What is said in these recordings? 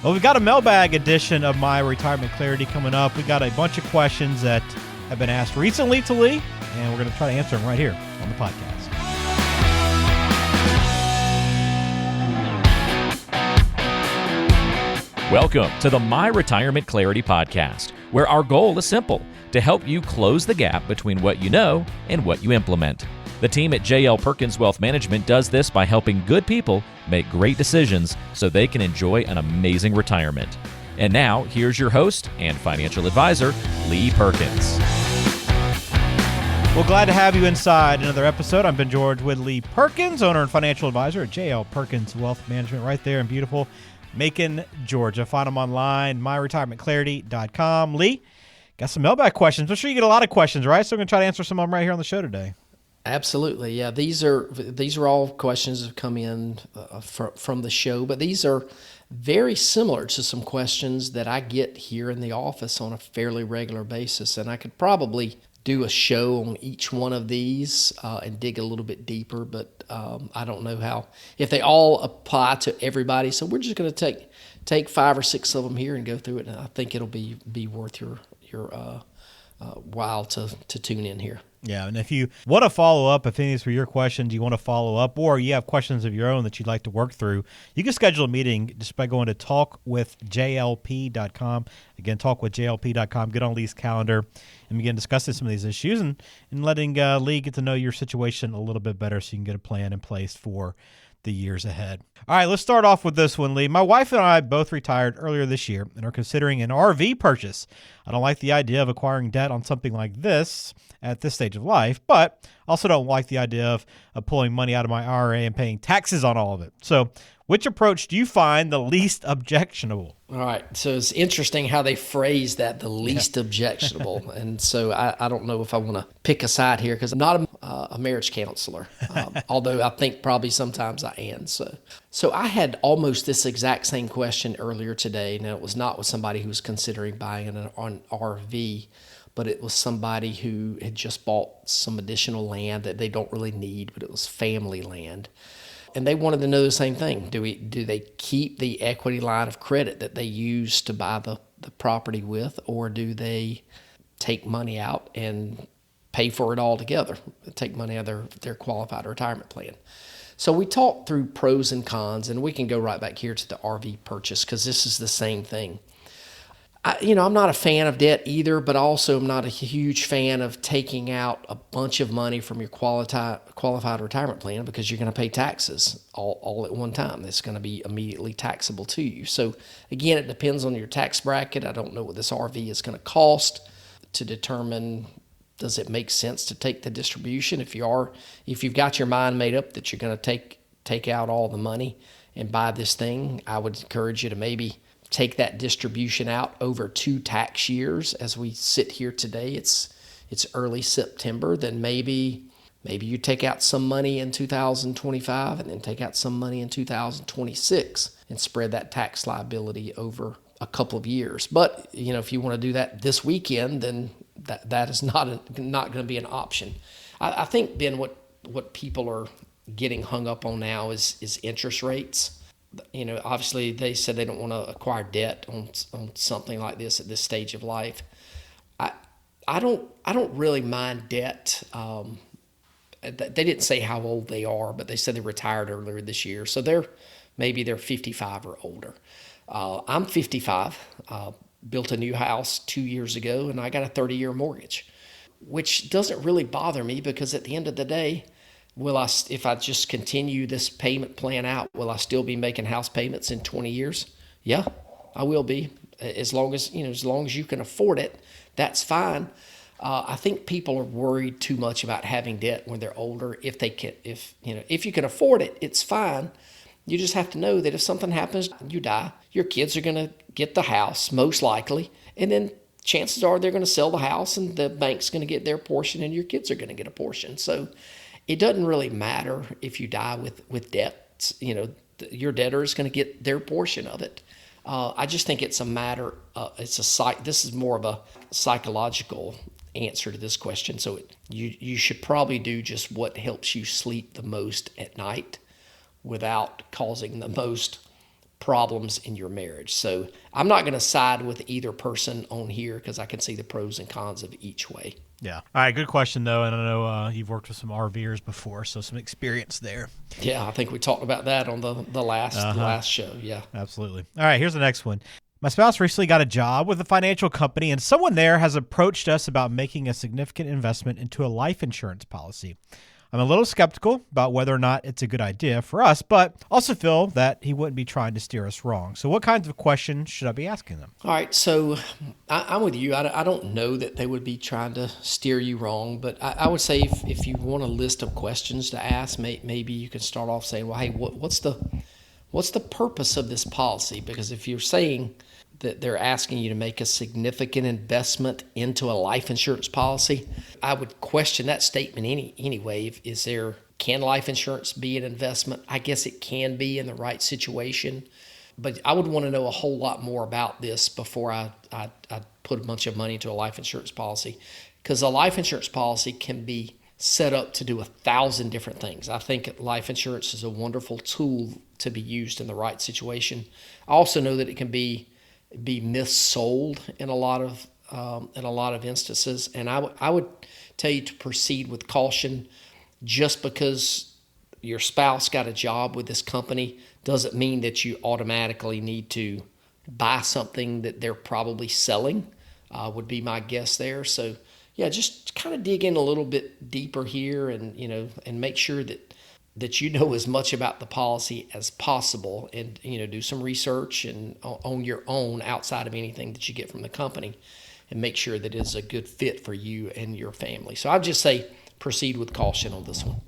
Well, we've got a mailbag edition of My Retirement Clarity coming up. We got a bunch of questions that have been asked recently to Lee, and we're going to try to answer them right here on the podcast. Welcome to the My Retirement Clarity podcast, where our goal is simple, to help you close the gap between what you know and what you implement. The team at JL Perkins Wealth Management does this by helping good people make great decisions so they can enjoy an amazing retirement. And now, here's your host and financial advisor, Lee Perkins. Well, glad to have you inside another episode. I'm Ben George with Lee Perkins, owner and financial advisor at JL Perkins Wealth Management right there in beautiful Macon, Georgia. Find them online, myretirementclarity.com. Lee, got some mailbag questions. I'm sure you get a lot of questions, right? So we're going to try to answer some of them right here on the show today. Absolutely, yeah. These are all questions that have come in from the show, but these are very similar to some questions that I get here in the office on a fairly regular basis, and I could probably do a show on each one of these and dig a little bit deeper, but I don't know if they all apply to everybody. So we're just going to take 5 or 6 of them here and go through it, and I think it'll be worth your while to tune in here. Yeah, and if you want to follow up, if any of these were your questions, you want to follow up, or you have questions of your own that you'd like to work through, you can schedule a meeting just by going to talkwithjlp.com. Again, talkwithjlp.com. Get on Lee's calendar and begin discussing some of these issues and letting Lee get to know your situation a little bit better so you can get a plan in place for the years ahead. All right, let's start off with this one, Lee. My wife and I both retired earlier this year and are considering an RV purchase. I don't like the idea of acquiring debt on something like this at this stage of life, but also don't like the idea of pulling money out of my IRA and paying taxes on all of it. So which approach do you find the least objectionable? All right. So it's interesting how they phrase that, the least objectionable. And so I don't know if I want to pick a side here because I'm not a marriage counselor, although I think probably sometimes I am. So I had almost this exact same question earlier today. Now, it was not with somebody who was considering buying an RV, but it was somebody who had just bought some additional land that they don't really need, but it was family land. And they wanted to know the same thing. Do they keep the equity line of credit that they used to buy the property with, or do they take money out and pay for it all together, take money out of their qualified retirement plan? So we talked through pros and cons, and we can go right back here to the RV purchase because this is the same thing. I'm not a fan of debt either, but also I'm not a huge fan of taking out a bunch of money from your qualified retirement plan because you're going to pay taxes all at one time. It's going to be immediately taxable to you. So again, it depends on your tax bracket. I don't know what this RV is going to cost to determine, does it make sense to take the distribution? If you've got your mind made up that you're going to take out all the money and buy this thing, I would encourage you to maybe take that distribution out over 2 tax years. As we sit here today, it's early September. Then maybe you take out some money in 2025 and then take out some money in 2026 and spread that tax liability over a couple of years. But if you want to do that this weekend, then that is not going to be an option. I think, Ben, what people are getting hung up on now is interest rates. Obviously they said they don't want to acquire debt on something like this at this stage of life. I don't really mind debt. They didn't say how old they are, but they said they retired earlier this year. So they're 55 or older. I'm 55, built a new house 2 years ago, and I got a 30-year mortgage, which doesn't really bother me because at the end of the day, if I just continue this payment plan out, will I still be making house payments in 20 years? Yeah, I will be. As long as you can afford it, that's fine. I think people are worried too much about having debt when they're older. If you can afford it, it's fine. You just have to know that if something happens, you die, your kids are going to get the house, most likely, and then chances are they're going to sell the house and the bank's going to get their portion and your kids are going to get a portion. So it doesn't really matter if you die with debt. Your debtor is going to get their portion of it. I just think it's a matter. This is more of a psychological answer to this question. So you should probably do just what helps you sleep the most at night, without causing the most problems in your marriage. So I'm not going to side with either person on here because I can see the pros and cons of each way. Yeah. All right. Good question, though. And I know you've worked with some RVers before, so some experience there. Yeah, I think we talked about that on the last show. Yeah. Absolutely. All right. Here's the next one. My spouse recently got a job with a financial company, and someone there has approached us about making a significant investment into a life insurance policy. I'm a little skeptical about whether or not it's a good idea for us, but also feel that he wouldn't be trying to steer us wrong. So what kinds of questions should I be asking them? All right, so I'm with you. I don't know that they would be trying to steer you wrong, but I would say if you want a list of questions to ask, maybe you can start off saying, well, hey, what's the purpose of this policy? Because if you're saying that they're asking you to make a significant investment into a life insurance policy, I would question that statement anyway. Can life insurance be an investment? I guess it can be in the right situation, but I would want to know a whole lot more about this before I put a bunch of money into a life insurance policy, because a life insurance policy can be set up to do 1,000 different things. I think life insurance is a wonderful tool to be used in the right situation. I also know that it can be missold in a lot of instances, and I would tell you to proceed with caution. Just because your spouse got a job with this company doesn't mean that you automatically need to buy something that they're probably selling, would be my guess there. So yeah, just kind of dig in a little bit deeper here, and make sure that you know as much about the policy as possible, and do some research and on your own outside of anything that you get from the company, and make sure that it's a good fit for you and your family. So I'd just say proceed with caution on this one.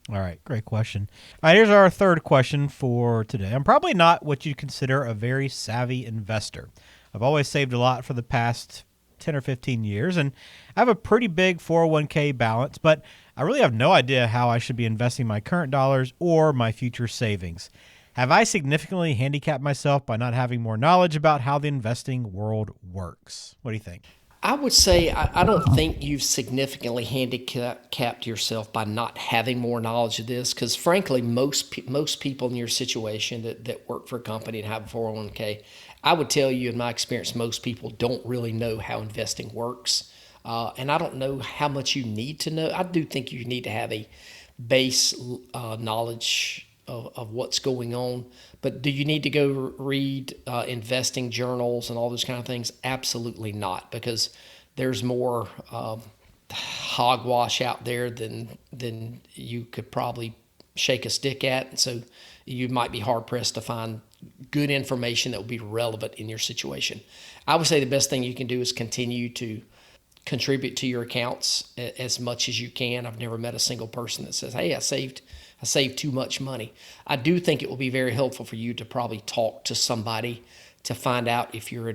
All right, great question. All right, here's our third question for today. I'm probably not what you'd consider a very savvy investor. I've always saved a lot for the past 10 or 15 years, and I have a pretty big 401k balance, but I really have no idea how I should be investing my current dollars or my future savings. Have I significantly handicapped myself by not having more knowledge about how the investing world works? What do you think? I would say I don't think you've significantly handicapped yourself by not having more knowledge of this, because frankly, most people in your situation that work for a company and have a 401k, I would tell you in my experience, most people don't really know how investing works. And I don't know how much you need to know. I do think you need to have a base knowledge of what's going on. But do you need to go read investing journals and all those kind of things? Absolutely not, because there's more hogwash out there than you could probably shake a stick at. And so you might be hard-pressed to find good information that will be relevant in your situation. I would say the best thing you can do is continue to contribute to your accounts as much as you can. I've never met a single person that says, hey, I saved too much money. I do think it will be very helpful for you to probably talk to somebody to find out if your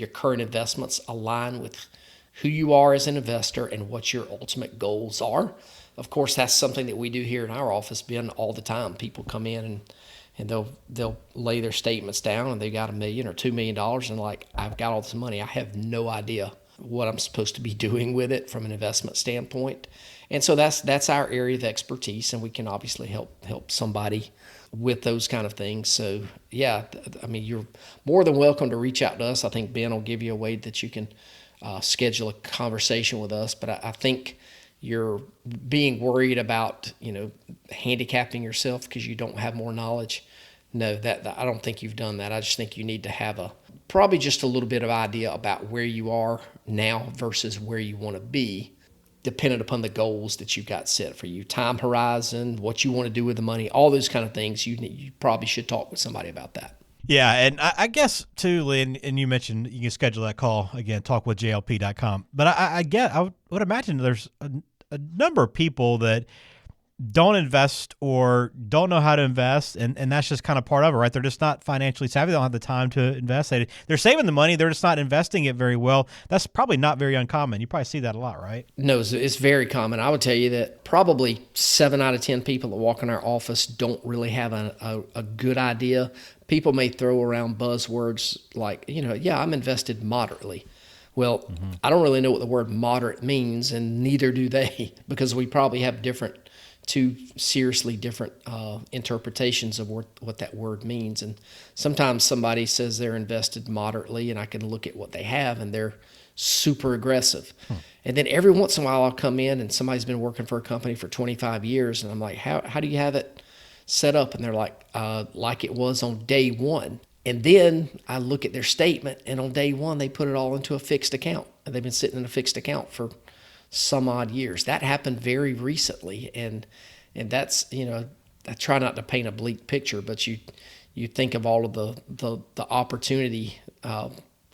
current investments align with who you are as an investor and what your ultimate goals are. Of course, that's something that we do here in our office, Ben, all the time. People come in and they'll lay their statements down, and they got $1 million or $2 million, and like, I've got all this money. I have no idea what I'm supposed to be doing with it from an investment standpoint. And so that's our area of expertise, and we can obviously help somebody with those kind of things. So yeah, I mean, you're more than welcome to reach out to us. I think Ben will give you a way that you can schedule a conversation with us. But I think you're being worried about, handicapping yourself because you don't have more knowledge. No, that I don't think you've done that. I just think you need to have probably just a little bit of idea about where you are now versus where you want to be, dependent upon the goals that you've got set for you, time horizon, what you want to do with the money, all those kind of things. You probably should talk with somebody about that. Yeah, and I guess too, Lee, and you mentioned you can schedule that call again, talkwithjlp.com. But I would imagine there's a number of people that don't invest or don't know how to invest, and that's just kind of part of it, right? They're just not financially savvy. They don't have the time to invest. They're saving the money. They're just not investing it very well. That's probably not very uncommon. You probably see that a lot, right? No, it's very common. I would tell you that probably 7 out of 10 people that walk in our office don't really have a good idea. People may throw around buzzwords like, I'm invested moderately. Well, I don't really know what the word moderate means, and neither do they, because we probably have different two seriously different interpretations of what that word means. And sometimes somebody says they're invested moderately, and I can look at what they have, and they're super aggressive. And then every once in a while I'll come in and somebody's been working for a company for 25 years, and I'm like, how do you have it set up? And they're like it was on day one. And then I look at their statement, and on day one they put it all into a fixed account, and they've been sitting in a fixed account for some odd years. That happened very recently, and that's, I try not to paint a bleak picture, but you think of all of the opportunity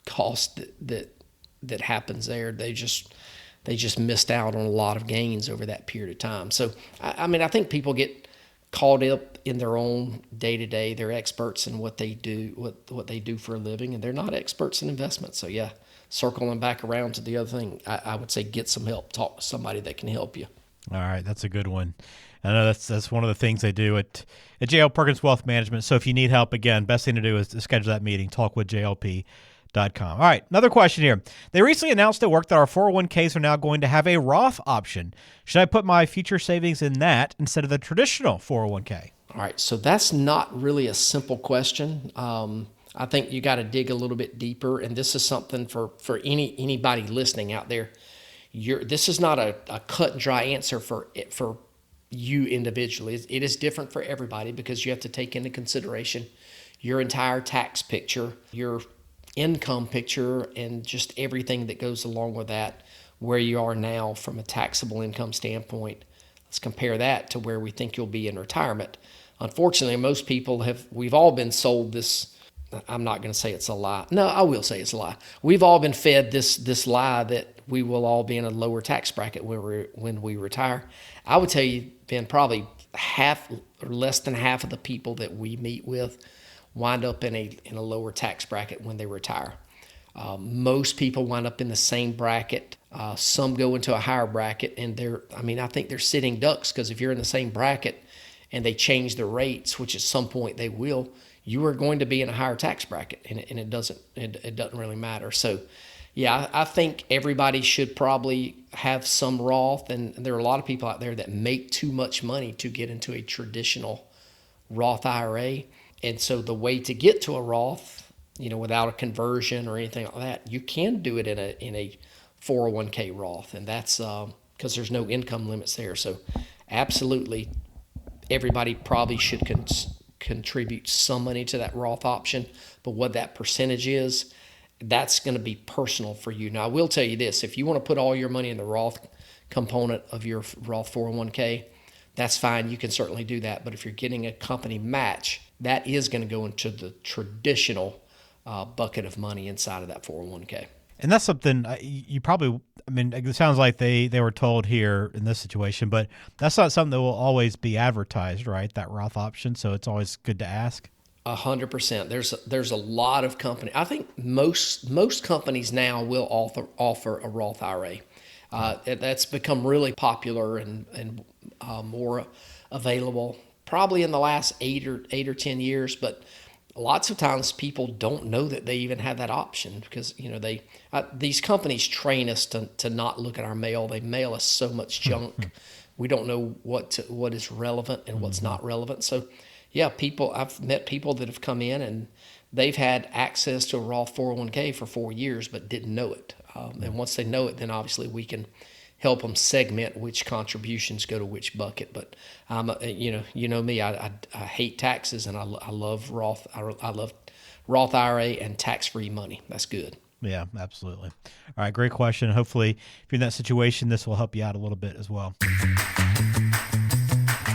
cost that happens there. They just missed out on a lot of gains over that period of time. So I think people get caught up in their own day-to-day. They're experts in what they do, what they do for a living, and they're not experts in investment. So yeah, circling back around to the other thing, I would say get some help. Talk to somebody that can help you. All right, that's a good one. I know that's one of the things they do at JL Perkins Wealth Management. So if you need help, again, best thing to do is to schedule that meeting. Talk with JLP.com. All right, another question here. They recently announced at work that our 401ks are now going to have a Roth option. Should I put my future savings in that instead of the traditional 401k? All right, so that's not really a simple question. I think you got to dig a little bit deeper, and this is something for anybody listening out there. This is not a cut and dry answer for you individually. It is different for everybody because you have to take into consideration your entire tax picture, your income picture, and just everything that goes along with that, where you are now from a taxable income standpoint. Let's compare that to where we think you'll be in retirement. Unfortunately, most people we've all been sold this. I'm not going to say it's a lie. No, I will say it's a lie. We've all been fed this lie that we will all be in a lower tax bracket when we retire. I would tell you, Ben, probably half or less than half of the people that we meet with wind up in a lower tax bracket when they retire. Most people wind up in the same bracket. Some go into a higher bracket, and I think they're sitting ducks, because if you're in the same bracket and they change the rates, which at some point they will, you are going to be in a higher tax bracket, and it doesn't really matter. So, yeah, I think everybody should probably have some Roth, and there are a lot of people out there that make too much money to get into a traditional Roth IRA. And so the way to get to a Roth, without a conversion or anything like that, you can do it in a 401k Roth, and that's because there's no income limits there. So absolutely, everybody probably should contribute some money to that Roth option, but what that percentage is, that's going to be personal for you. Now, I will tell you this: if you want to put all your money in the Roth component of your Roth 401k, that's fine. You can certainly do that. But if you're getting a company match, that is going to go into the traditional bucket of money inside of that 401k. And that's something you probably, it sounds like they were told here in this situation, but that's not something that will always be advertised, right? That Roth option. So it's always good to ask. 100%. There's a lot of companies. I think most companies now will offer a Roth IRA. That's become really popular and more available probably in the last 8 or 10 years, but lots of times people don't know that they even have that option because these companies train us to not look at our mail. They mail us so much junk. We don't know what is relevant and what's not relevant. So yeah, I've met people that have come in and they've had access to a Roth 401k for 4 years but didn't know it. And once they know it, then obviously we can help them segment which contributions go to which bucket. But you know me, I hate taxes, and I love Roth. I love Roth IRA and tax-free money. That's good. Yeah, absolutely. All right, great question. Hopefully, if you're in that situation, this will help you out a little bit as well.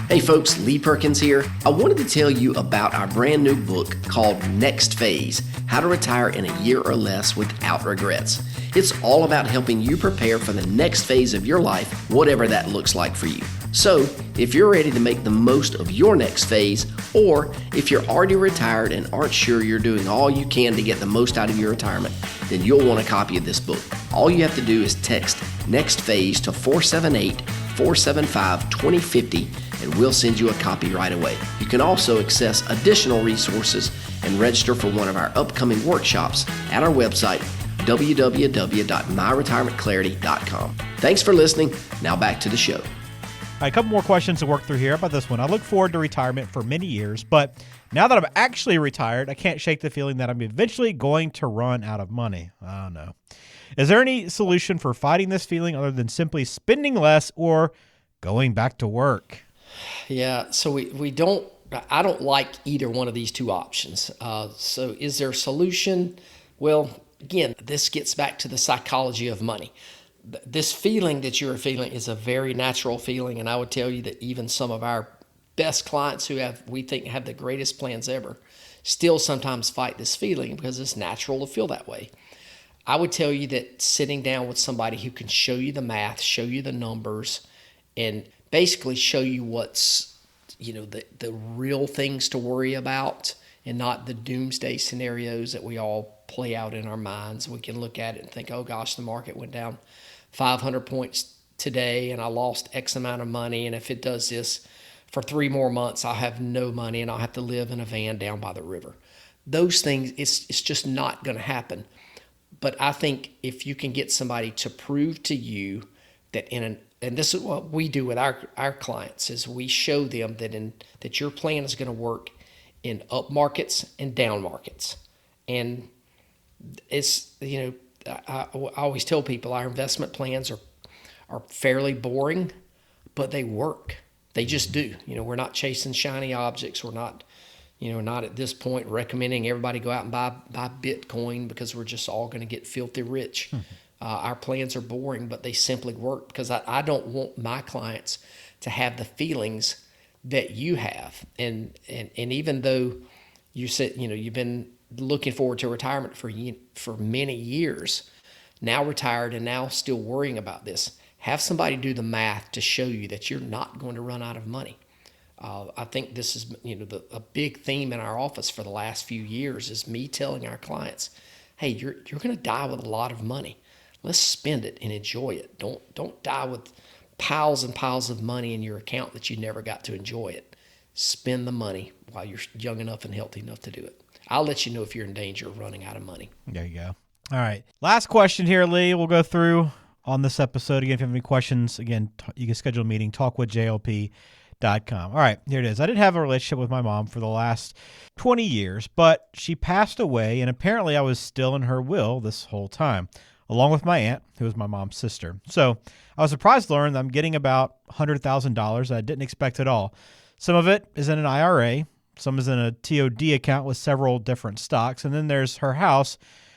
Hey folks, Lee Perkins here. I wanted to tell you about our brand new book called Next Phase: How to Retire in a Year or Less Without Regrets. It's all about helping you prepare for the next phase of your life, whatever that looks like for you. So, if you're ready to make the most of your next phase, or if you're already retired and aren't sure you're doing all you can to get the most out of your retirement, then you'll want a copy of this book. All you have to do is text Next Phase to 478-475-2050, and we'll send you a copy right away. You can also access additional resources and register for one of our upcoming workshops at our website, www.myretirementclarity.com. Thanks for listening. Now back to the show. All right, a couple more questions to work through here. How about this one? I look forward to retirement for many years, but now that I'm actually retired, I can't shake the feeling that I'm eventually going to run out of money. Oh, no. Is there any solution for fighting this feeling other than simply spending less or going back to work? Yeah, so I don't like either one of these two options. So is there a solution? Well, again, this gets back to the psychology of money. This feeling that you're feeling is a very natural feeling, and I would tell you that even some of our best clients we think have the greatest plans ever still sometimes fight this feeling because it's natural to feel that way. I would tell you that sitting down with somebody who can show you the math, show you the numbers, and basically show you what's, the real things to worry about and not the doomsday scenarios that we all play out in our minds. We can look at it and think, oh gosh, the market went down 500 points today and I lost X amount of money. And if it does this for 3 more months, I'll have no money and I'll have to live in a van down by the river. Those things, it's just not going to happen. But I think if you can get somebody to prove to you that and this is what we do with our clients, is we show them that your plan is going to work in up markets and down markets. And it's, I always tell people our investment plans are fairly boring, but they work. They just do. We're not chasing shiny objects. We're not, not at this point recommending everybody go out and buy Bitcoin because we're just all going to get filthy rich. Our plans are boring, but they simply work because I don't want my clients to have the feelings that you have. And even though you said, you've been looking forward to retirement for many years, now retired and now still worrying about this, have somebody do the math to show you that you're not going to run out of money. I think this is, a big theme in our office for the last few years is me telling our clients, hey, you're going to die with a lot of money. Let's spend it and enjoy it. Don't die with piles and piles of money in your account that you never got to enjoy it. Spend the money while you're young enough and healthy enough to do it. I'll let you know if you're in danger of running out of money. There you go. All right. Last question here, Lee. We'll go through on this episode. Again, if you have any questions, again, you can schedule a meeting, talkwithjlp.com. All right, here it is. I did have a relationship with my mom for the last 20 years, but she passed away, and apparently I was still in her will this whole time, along with my aunt, who was my mom's sister. So I was surprised to learn that I'm getting about $100,000 that I didn't expect at all. Some of it is in an IRA, some is in a TOD account with several different stocks, and then there's her house,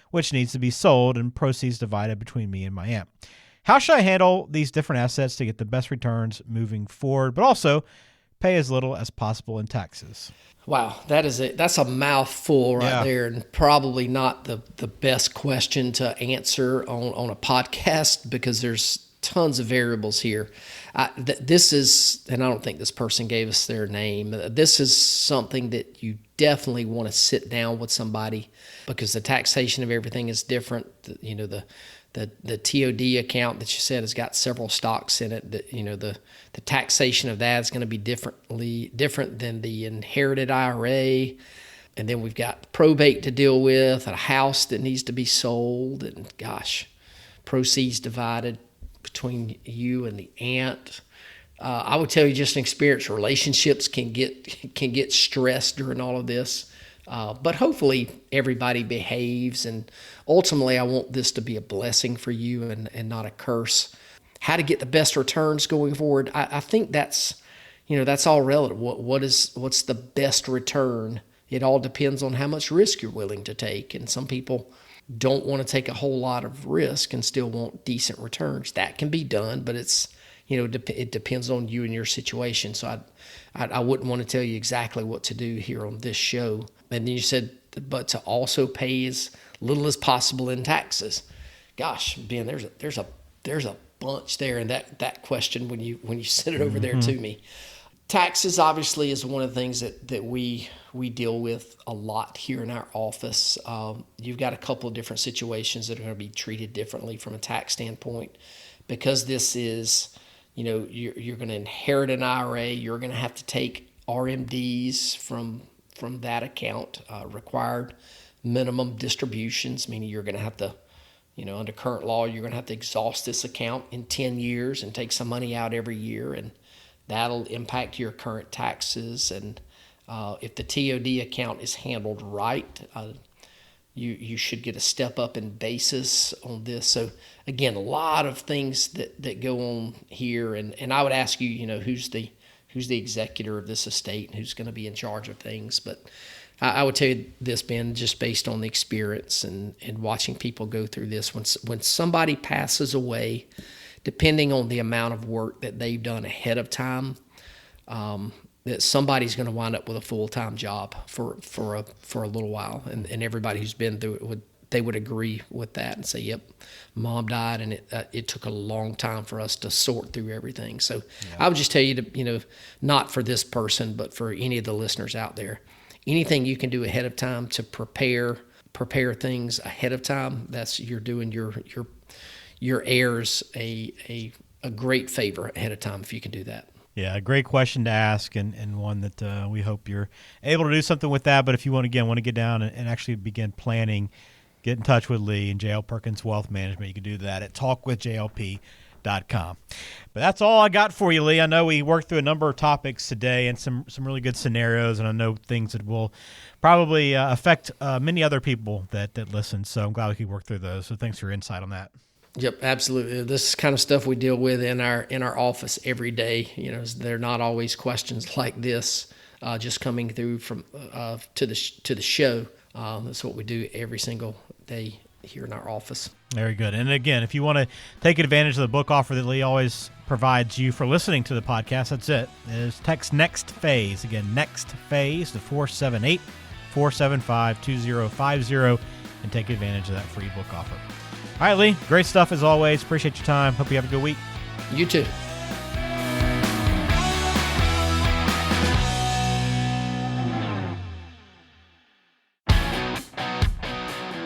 which needs to be sold and proceeds divided between me and my aunt. How should I handle these different assets to get the best returns moving forward, but also pay as little as possible in taxes? Wow, that's a mouthful right there, and probably not the best question to answer on a podcast because there's tons of variables here. This is, and I don't think this person gave us their name, this is something that you definitely want to sit down with somebody because the taxation of everything is different. The TOD account that you said has got several stocks in it. The taxation of that is going to be different than the inherited IRA. And then we've got probate to deal with, a house that needs to be sold, and proceeds divided between you and the aunt. I would tell you just in experience, relationships can get stressed during all of this. But hopefully everybody behaves, and ultimately I want this to be a blessing for you and not a curse. How to get the best returns going forward, I think that's all relative. What's the best return? It all depends on how much risk you're willing to take, and some people don't want to take a whole lot of risk and still want decent returns. That can be done, but it depends on you and your situation. So I wouldn't want to tell you exactly what to do here on this show. And then you said, but to also pay as little as possible in taxes. Gosh, Ben, there's a bunch there in that question when you sent it over there to me. Taxes obviously is one of the things that we deal with a lot here in our office. You've got a couple of different situations that are going to be treated differently from a tax standpoint. Because this is, you're going to inherit an IRA, you're going to have to take RMDs from that account, required minimum distributions, meaning you're going to have to, under current law, you're going to have to exhaust this account in 10 years and take some money out every year. And that'll impact your current taxes. And if the TOD account is handled right, you should get a step up in basis on this. So again, a lot of things that go on here. And I would ask you, who's the executor of this estate and who's going to be in charge of things. But I would tell you this, Ben, just based on the experience and watching people go through this, when somebody passes away, depending on the amount of work that they've done ahead of time, that somebody's going to wind up with a full-time job for a little while. And everybody who's been through it would agree with that and say, yep, Mom died, and it took a long time for us to sort through everything. So I would just tell you to, not for this person, but for any of the listeners out there, anything you can do ahead of time to prepare things ahead of time, you're doing your heirs a great favor ahead of time if you can do that. Yeah, a great question to ask, and one that we hope you're able to do something with that. But if you want to get down and actually begin planning, get in touch with Lee and JL Perkins Wealth Management. You can do that at talkwithjlp.com. But that's all I got for you, Lee. I know we worked through a number of topics today and some really good scenarios, and I know things that will probably affect many other people that listen. So I'm glad we could work through those. So thanks for your insight on that. Yep, absolutely. This is kind of stuff we deal with in our office every day. They're not always questions like this just coming through from to the show. That's what we do every single day here in our office. Very good. And again, if you want to take advantage of the book offer that Lee always provides you for listening to the podcast, that's it. Text Next Phase. Again, Next Phase to 478-475-2050 and take advantage of that free book offer. All right, Lee, great stuff as always. Appreciate your time. Hope you have a good week. You too.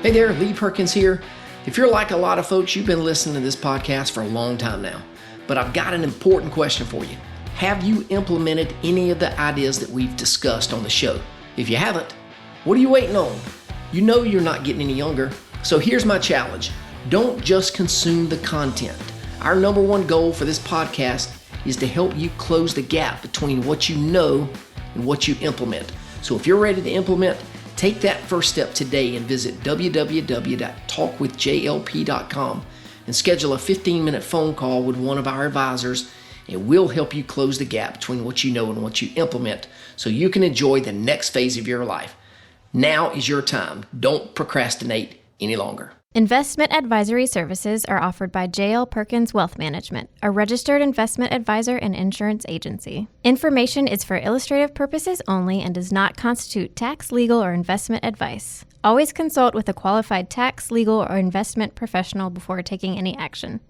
Hey there, Lee Perkins here. If you're like a lot of folks, you've been listening to this podcast for a long time now. But I've got an important question for you. Have you implemented any of the ideas that we've discussed on the show? If you haven't, what are you waiting on? You know you're not getting any younger. So here's my challenge. Don't just consume the content. Our number one goal for this podcast is to help you close the gap between what you know and what you implement. So if you're ready to implement, take that first step today and visit www.talkwithjlp.com and schedule a 15-minute phone call with one of our advisors, and we'll help you close the gap between what you know and what you implement so you can enjoy the next phase of your life. Now is your time. Don't procrastinate any longer. Investment advisory services are offered by JL Perkins Wealth Management, a registered investment advisor and insurance agency. Information is for illustrative purposes only and does not constitute tax, legal, or investment advice. Always consult with a qualified tax, legal, or investment professional before taking any action.